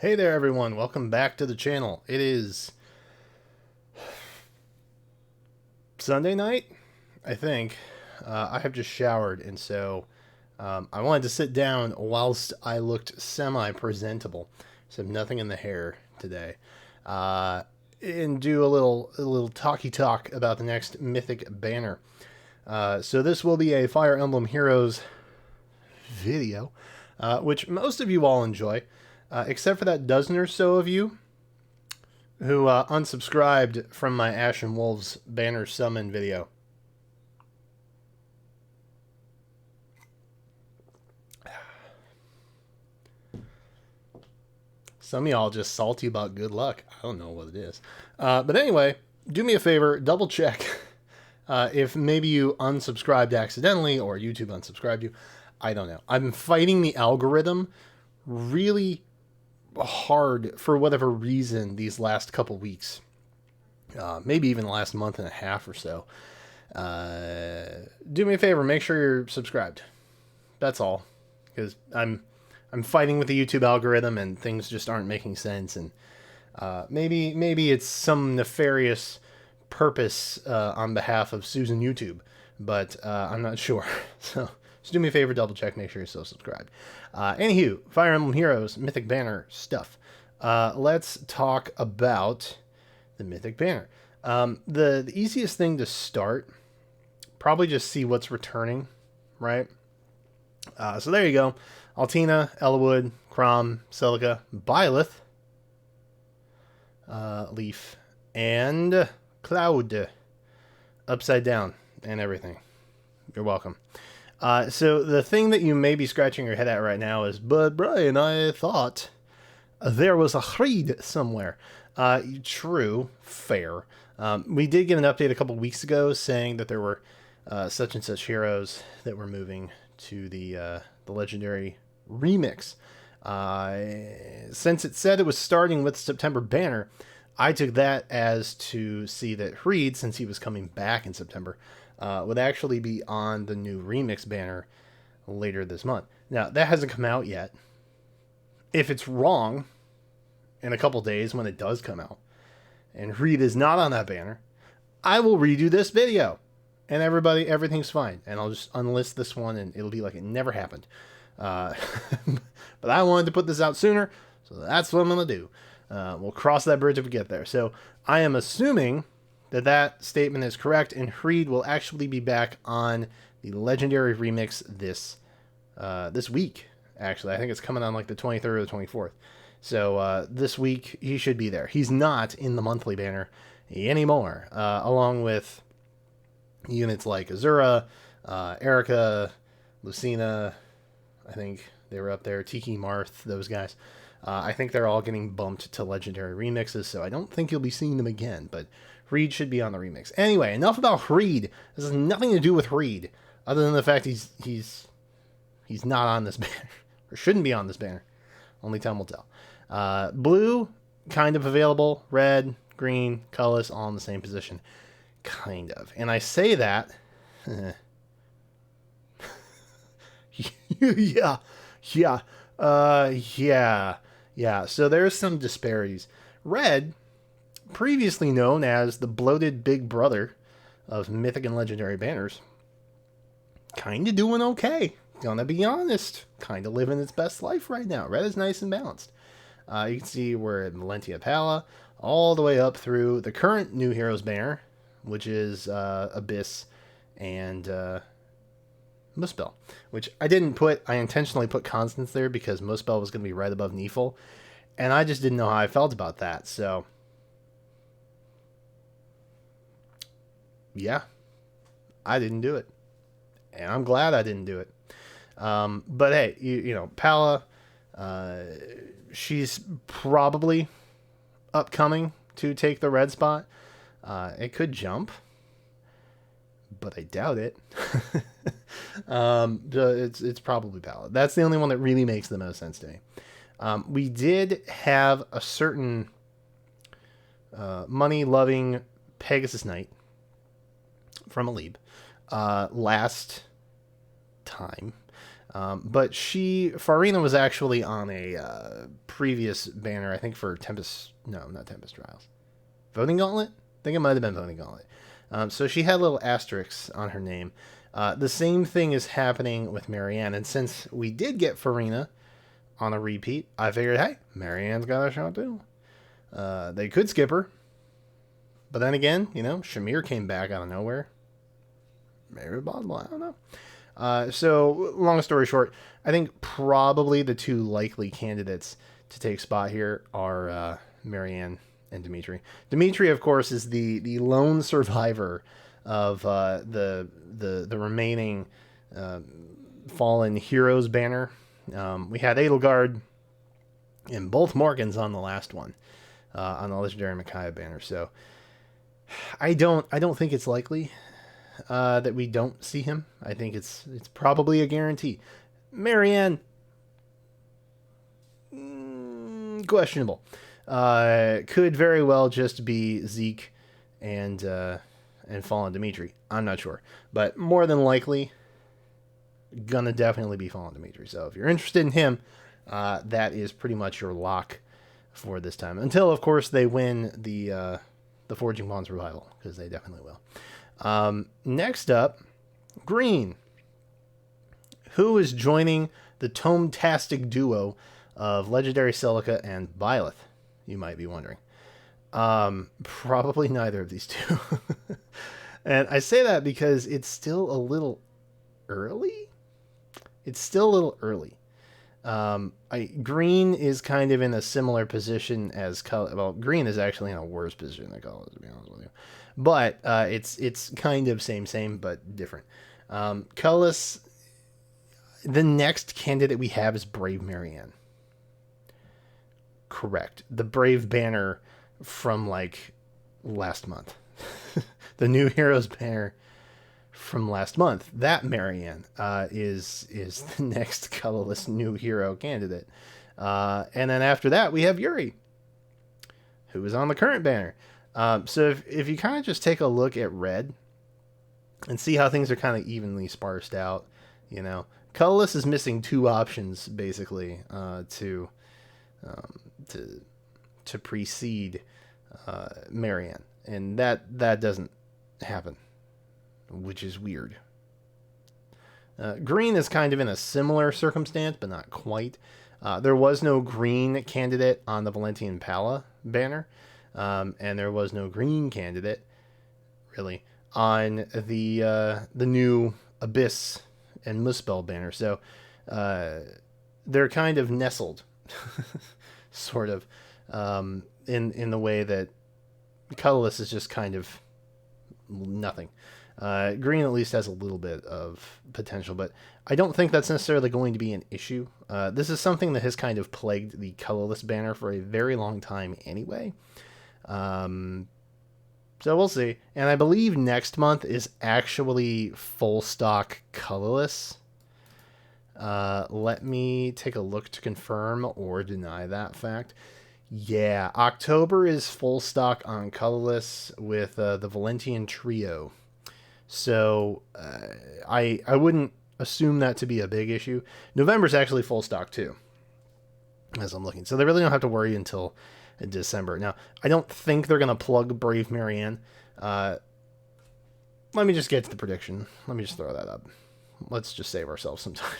Hey there everyone, welcome back to the channel. It is Sunday night, I think. I have just showered, and so I wanted to sit down whilst I looked semi-presentable, so nothing in the hair today, and do a little talky talk about the next Mythic banner. So this will be a Fire Emblem Heroes video, which most of you all enjoy. Except for that dozen or so of you who unsubscribed from my Ashen Wolves banner summon video. Some of y'all just salty about good luck. I don't know what it is. But anyway, do me a favor, double check if maybe you unsubscribed accidentally or YouTube unsubscribed you. I don't know. I've been fighting the algorithm really hard for whatever reason these last couple weeks, maybe even the last month and a half or so. Do me a favor, make sure you're subscribed. That's all, because I'm fighting with the YouTube algorithm and things just aren't making sense, and maybe it's some nefarious purpose on behalf of Susan YouTube, but I'm not sure. So just do me a favor, double check, make sure you're still subscribed. Anywho, Fire Emblem Heroes, Mythic Banner stuff. Let's talk about the Mythic Banner. The easiest thing to start, probably just see what's returning, right? So there you go. Altina, Ellawood, Crom, Celica, Byleth, Leaf, and Cloud. Upside down and everything. You're welcome. So the thing that you may be scratching your head at right now is, but Brian, I thought there was a Hreed somewhere. True, fair. We did get an update a couple weeks ago saying that there were such and such heroes that were moving to the legendary remix. Since it said it was starting with September banner, I took that as to see that Hreed, since he was coming back in September, would actually be on the new remix banner later this month. Now, that hasn't come out yet. If it's wrong in a couple days when it does come out, and Hreed is not on that banner, I will redo this video. And everything's fine. And I'll just unlist this one, and it'll be like it never happened. But I wanted to put this out sooner, so that's what I'm going to do. We'll cross that bridge if we get there. So I am assuming that statement is correct, and Hreed will actually be back on the Legendary Remix this week. Actually, I think it's coming on like the 23rd or the 24th. So this week he should be there. He's not in the monthly banner anymore, along with units like Azura, Erica, Lucina. I think they were up there. Tiki, Marth, those guys. I think they're all getting bumped to Legendary Remixes, so I don't think you'll be seeing them again, but Hreed should be on the remix. Anyway, enough about Hreed. This has nothing to do with Hreed, other than the fact he's not on this banner, or shouldn't be on this banner. Only time will tell. Blue, kind of available. Red, green, colorless, all in the same position. Kind of. And I say that... Yeah. So there's some disparities. Red, previously known as the bloated big brother of Mythic and Legendary banners, kind of doing okay. Gonna be honest. Kind of living its best life right now. Red is nice and balanced. You can see we're at Valentia Pala, all the way up through the current New Heroes banner, which is Abyss and Muspel, which I didn't put. I intentionally put Constance there because Muspel was going to be right above Neefel, and I just didn't know how I felt about that. So, yeah, I didn't do it, and I'm glad I didn't do it. But hey, you know, Pala, she's probably upcoming to take the red spot. It could jump, but I doubt it. It's probably Pala. That's the only one that really makes the most sense to me. We did have a certain money-loving Pegasus Knight from Alib last time. But Farina was actually on a previous banner, I think for Tempest, no, not Tempest Trials. Voting Gauntlet? I think it might have been Voting Gauntlet. So she had little asterisks on her name. The same thing is happening with Marianne, and since we did get Farina on a repeat, I figured, hey, Marianne's got a shot too. They could skip her, but then again, Shamir came back out of nowhere. Maybe possible, I don't know. So, long story short, I think probably the two likely candidates to take spot here are Marianne and Dimitri. Dimitri, of course, is the lone survivor of the remaining Fallen Heroes banner. We had Edelgard and both Morgans on the last one, on the Legendary Micaiah banner. So I don't think it's likely that we don't see him. I think it's probably a guarantee. Marianne, questionable. Could very well just be Zeke and Fallen Dimitri. I'm not sure, but more than likely, gonna definitely be Fallen Dimitri. So if you're interested in him, that is pretty much your lock for this time. Until, of course, they win the Forging Bonds Revival, because they definitely will. Next up, Green, who is joining the Tome-tastic duo of Legendary Celica and Byleth, you might be wondering. Probably neither of these two. And I say that because it's still a little early. Green is kind of in a similar position as Color. Well, Green is actually in a worse position than Color, to be honest with you. But it's kind of same, but different. Cullis, the next candidate we have is Brave Marianne. Correct. The Brave banner from last month. The new Heroes banner from last month. That Marianne is the next colorless new hero candidate. And then after that, we have Yuri, who is on the current banner. So if you kind of just take a look at red and see how things are kind of evenly sparsed out, colorless is missing two options basically to precede Marianne, and that doesn't happen, which is weird. Green is kind of in a similar circumstance, but not quite. There was no green candidate on the Valentian Pala banner, and there was no green candidate, really, on the new Abyss and Muspel banner. So they're kind of nestled, sort of, in the way that colorless is just kind of nothing. Green at least has a little bit of potential, but I don't think that's necessarily going to be an issue. This is something that has kind of plagued the colorless banner for a very long time anyway. So we'll see. And I believe next month is actually full stock colorless. Let me take a look to confirm or deny that fact. Yeah, October is full stock on colorless with the Valentian Trio. So I wouldn't assume that to be a big issue. November's actually full stock too, as I'm looking. So they really don't have to worry until December. Now, I don't think they're going to plug Brave Marianne. Let me just get to the prediction. Let me just throw that up. Let's just save ourselves some time.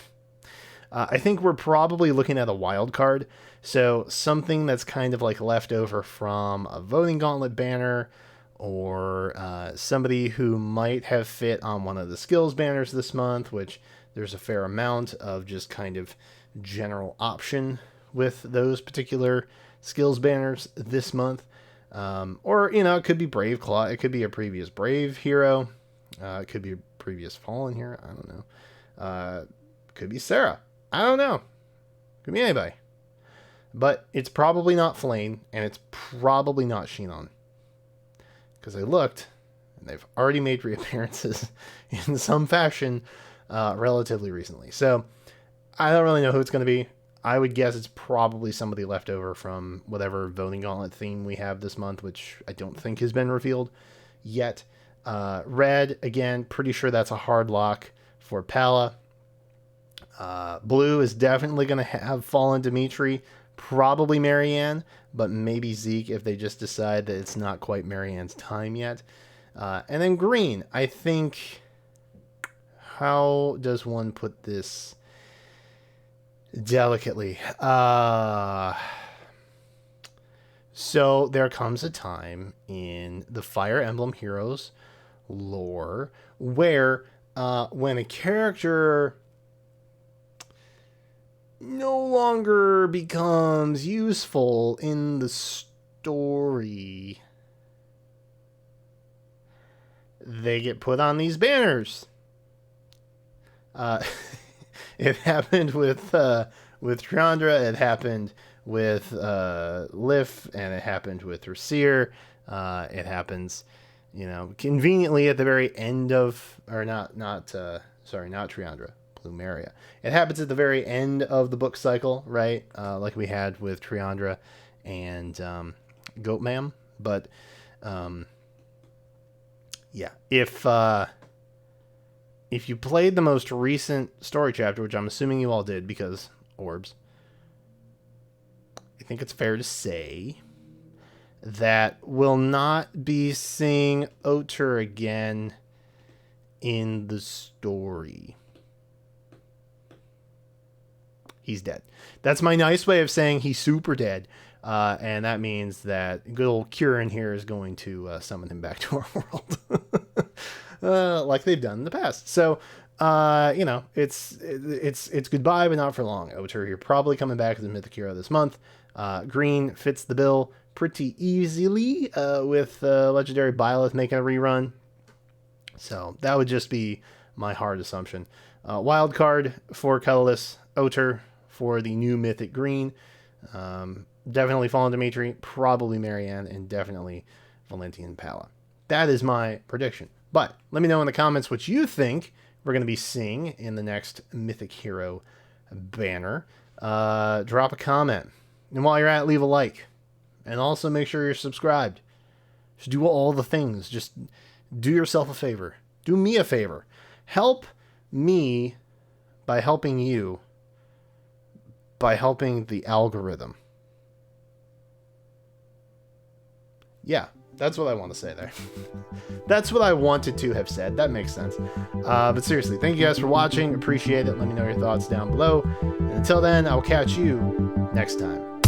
I think we're probably looking at a wild card. So something that's kind of left over from a Voting Gauntlet banner, or somebody who might have fit on one of the skills banners this month, which there's a fair amount of just kind of general option with those particular skills banners this month. Or, it could be Brave Claw. It could be a previous Brave hero. It could be a previous Fallen hero. I don't know. Could be Sarah. I don't know. Could be anybody. But it's probably not Flame, and it's probably not Shinon. Because I looked, and they've already made reappearances in some fashion relatively recently. So I don't really know who it's going to be. I would guess it's probably somebody left over from whatever Voting Gauntlet theme we have this month, which I don't think has been revealed yet. Red, again, pretty sure that's a hard lock for Pala. Blue is definitely going to have Fallen Dimitri, probably Marianne, but maybe Zeke if they just decide that it's not quite Marianne's time yet. And then green, I think, how does one put this delicately? So there comes a time in the Fire Emblem Heroes lore where when a character no longer becomes useful in the story, they get put on these banners. It happened with Triandra, it happened with Lif, and it happened with Rasir. It happens, conveniently at the very end of, or not Triandra, Plumeria. It happens at the very end of the book cycle, right? Like we had with Triandra and Goatmam. But yeah, if you played the most recent story chapter, which I'm assuming you all did because orbs, I think it's fair to say that we'll not be seeing Otur again in the story. He's dead. That's my nice way of saying he's super dead. And that means that good old Kieran here is going to summon him back to our world. Like they've done in the past. So, it's goodbye, but not for long. Otur, you're probably coming back as a Mythic Hero this month. Green fits the bill pretty easily with Legendary Byleth making a rerun. So that would just be my hard assumption. Wild card for colorless Otur for the new Mythic Green. Definitely Fallen Dimitri, probably Marianne, and definitely Valentian Pala. That is my prediction. But let me know in the comments what you think we're going to be seeing in the next Mythic Hero banner. Drop a comment. And while you're at it, leave a like. And also make sure you're subscribed. Just do all the things. Just do yourself a favor. Do me a favor. Help me by helping you. By helping the algorithm. Yeah, that's what I want to say there. That's what I wanted to have said. That makes sense. But seriously, thank you guys for watching. Appreciate it. Let me know your thoughts down below. And until then, I'll catch you next time.